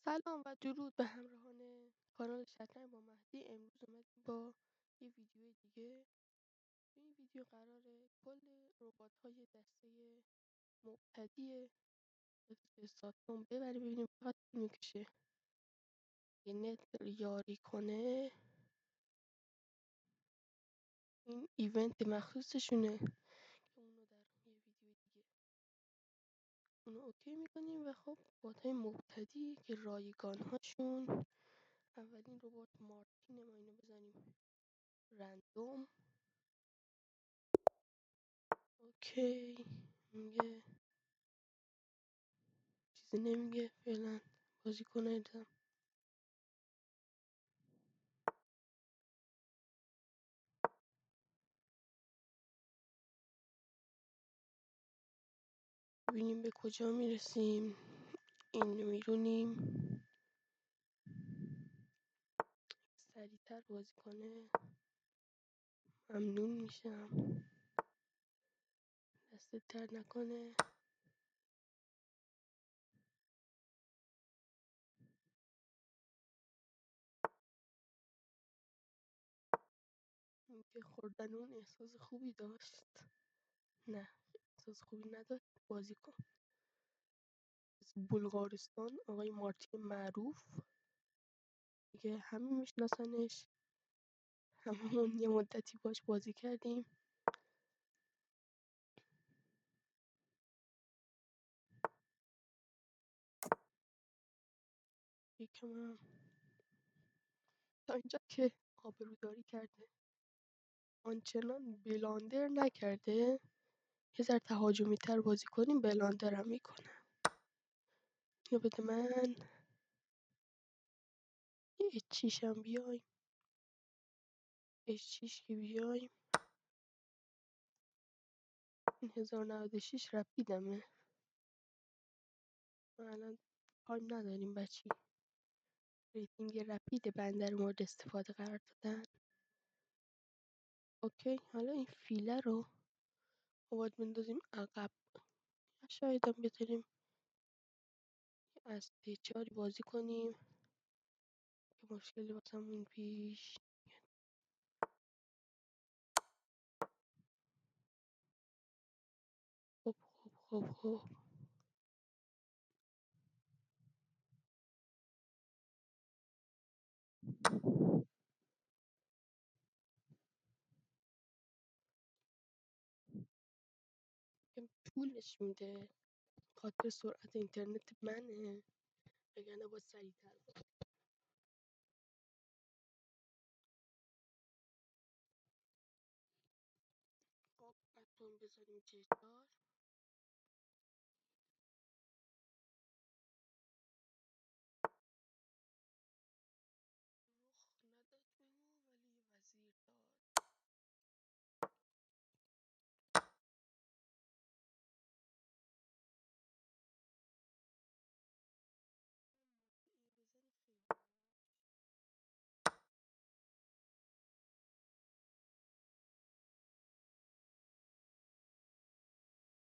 سلام و درود به همراهان کانال شطرنج با مهدی. امروز اومدیم با یه ویدیو دیگه. تو این ویدیو قراره کل ربات‌های دسته مبتدی ساتورن ببریم ببینیم فقط طول میکشه یه نت یاری کنه. این ایونت مخصوصشونه که اونو در یه ویدیو دیگه اونو اوکی میکنیم. و خب ربات‌های مبتدی که رایگان هاشون، اولین ربات مارتین ما اینو بزنیم رندوم. اوکی، میگه چیزی نمیگه فعلا. بازیکن ادم ببینیم به کجا میرسیم. این میرونیم سریعتر بازی کنه ممنون میشم، دستت درد نکنه. که خوردن اون احساس خوبی داشت؟ نه، احساس خوبی نداشت. بازیکن از بلغارستان، آقای مارتین معروف، دیگه همه میشناسنش، هممون یه مدتی باش بازی کردیم. یکم تا اینجا که آبروداری کرده، آنچنان بلاندر نکرده. یه ذره تهاجمی تر بازی کنیم بلاندرم میکنه. اینو بده من. یه اچ6 هم بیایم. اچ6 که بیایم. این 1096 رپیدمه. ما الان تایم نداریم بچی. ریتینگ رپید بنده رو مورد استفاده قرار دادن. اوکی، حالا این فیله رو باید بندازیم عقب. شاید هم بتونیم از تچاری بازی کنیم که مشکلی واسمون پیش. خب طولش میده، خاطر سرعت اینترنت منه، وگرنه با سریعتر. خب بتون بذاریم جدار. رخ نداد بهمون ولی وزیر داد. بزنید خیلی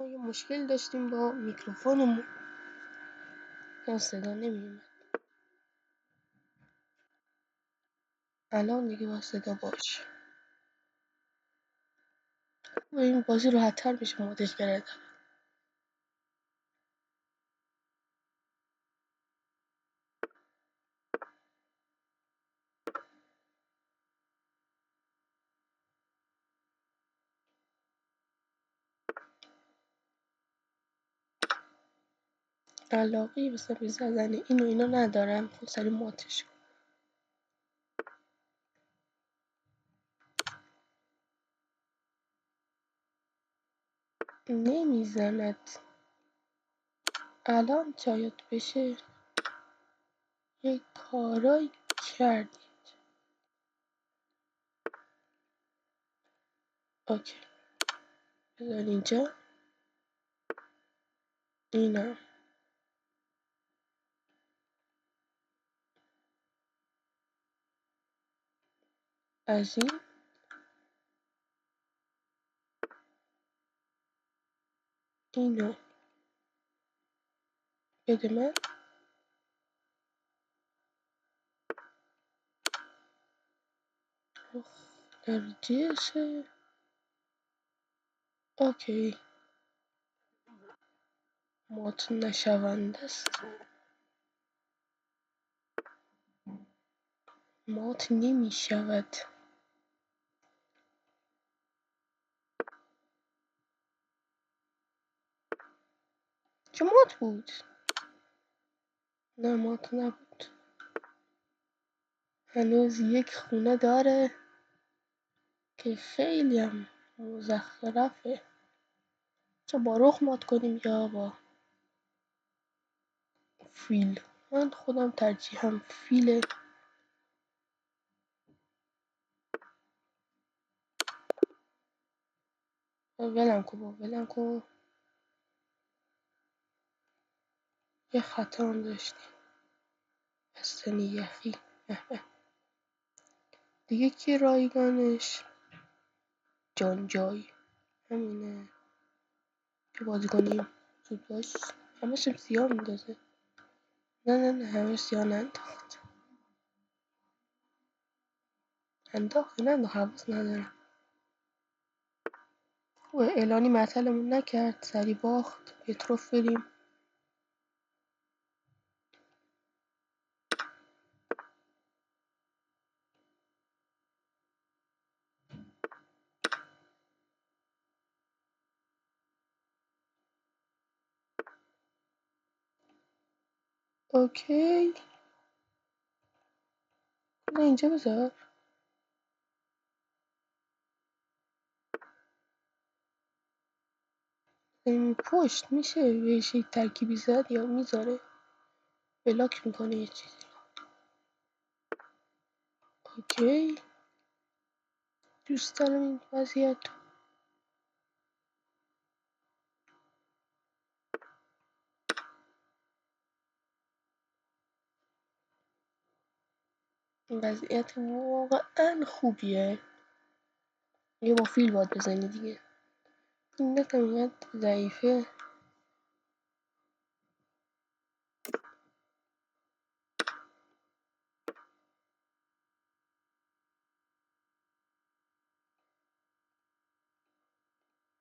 ما یه مشکل داشتیم با میکروفونمون، صدا نمیومد. الان دیگه با صدا باشه و این بازی راحت‌تر میشه مودش کردم. علاقه مثلا به زدن این و اینا ندارم، خب سری ماتش نمیزند. الان شاید بشه یه کارایی کردید. اوکی بذار اینجا اینم از این اینو بده من. درجهشه. اوکی مات نشونده است. مات نمی شود. چه مات بود؟ نه مات نبود. هنوز یک خونه داره که خیلی هم مزخرفه. چه با رخ مات کنیم یا با فیل؟ من خودم ترجیحم فیله. ولم کن یه خطا هم داشتیم. بستنی یخی. دیگه کی رایگانش؟ جای همینه که بازی کنیم. زود باش. همه سیاه میندازه. نه همه سیاه ننداخت. انداخت حواس ندارم. و اعلانی معطلمون نکرد. سری باخت. پتروف بریم. اوکی نه اینجا بذار. پشت میشه بهش یک ترکیبی زد یا میذاره بلاک میکنه یه چیزی. اوکی دوست دارم این وضعیت. این وضعیت واقعا خوبیه. یه با فیل باید بزنی دیگه. این نتم اینقدر ضعیفه.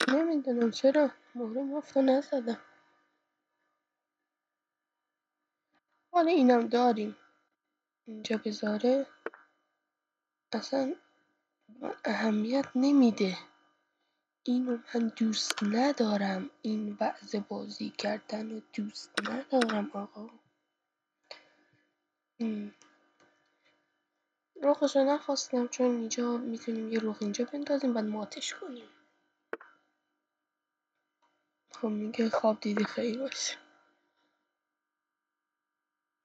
نمیدونم چرا مهره مفتو نزدم. حالا اینم داریم اینجا بذاره اصلا اهمیت نمیده. اینو من دوست ندارم. این وضع بازی کردن رو دوست ندارم آقا. رخشو نخواستم چون اینجا میتونیم یه رخ اینجا بندازیم بعد ماتش کنیم. خب میگه خواب دیدی خیر باشه.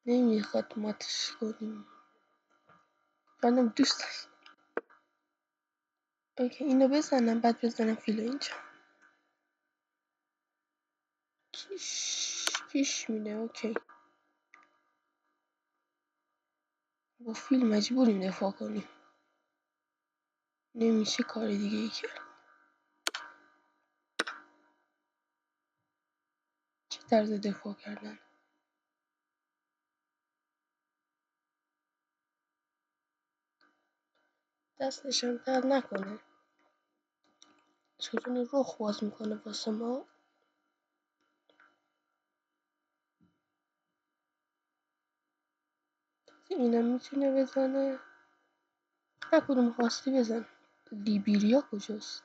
نمیخواد ماتش کنیم. منم دوست دارم. اوکی اینو بزنم بعد بزنم فیلو اینجا. کیش میده. اوکی با فیل مجبوریم دفاع کنیم. نمیشه کار دیگه ای کرد. طرز دفاع کردن. دستشم درد نکنه، چطور رخ باز میکنه واسه ما. اینم میتونه بزنه. هر کدوم خواستی بزن. لیبریا کجاست؟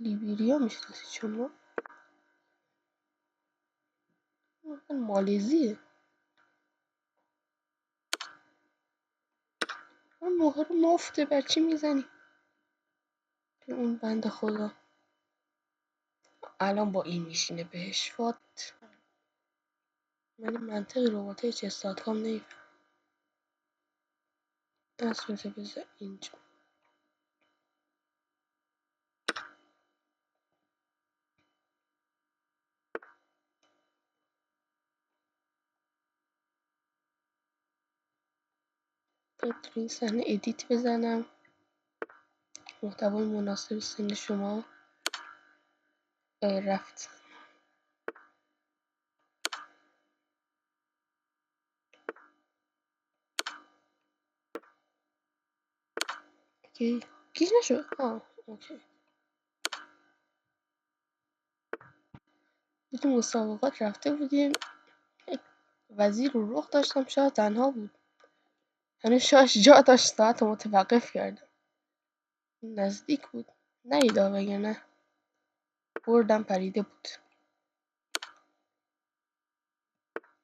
لیبریا میشناسی شما؟ مالزیه. اون موقع رو مفته بچه میزنی به اون بنده خدا. الان با این میشینه بهش فات. من این منطق رباطه چستادکام نیفهم. اسمتو بذار اینجا. باید تو این صحنه ادیت بزنم، محتوای مناسب سن شما. رفت. اوکی گیج نشد. اوکی. تو مسابقات رفته بودیم، یک وزیر رو رخ داشتم، شاید تنها بود، یعنی شاش جا داشت. ساعت متوقف کردم، نزدیک بود نیدا وگرنه بردم پریده بود.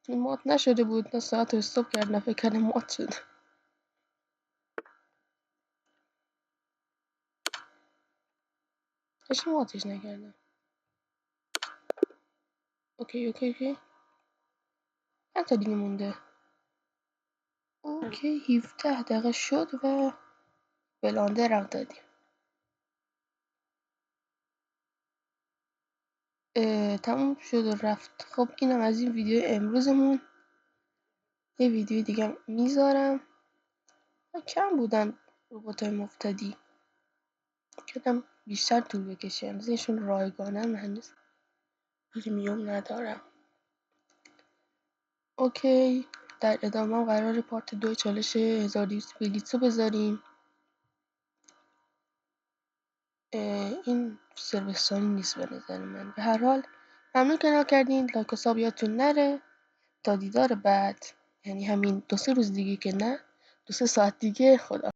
این مات نشده بود، نه ساعت رو استوب کرد نه فکر کردم مات شده. اش ماتش نکردم. اوکی چند تا دیگه مونده. اوکی 17 دقیقه شد و بلاندرم دادیم. تموم شد و رفت. خب اینم از این ویدیو امروزمون. یه ویدیو دیگه میذارم. کم بودن رباتای مفتدی، کدم بیشتر طول بکشه. امروزشون رایگانن، هنوز پریمیوم ندارم. اوکی در ادامه قرار پارت 2 چالش 1200 بلیتزو بذاریم. این سروستانی نیست به نظر من. به هر حال ممنون که نگاه کردین. لایک و ساب یادتون نره. تا دیدار بعد، یعنی همین 2-3 روز دیگه که نه، 2-3 ساعت دیگه. خدا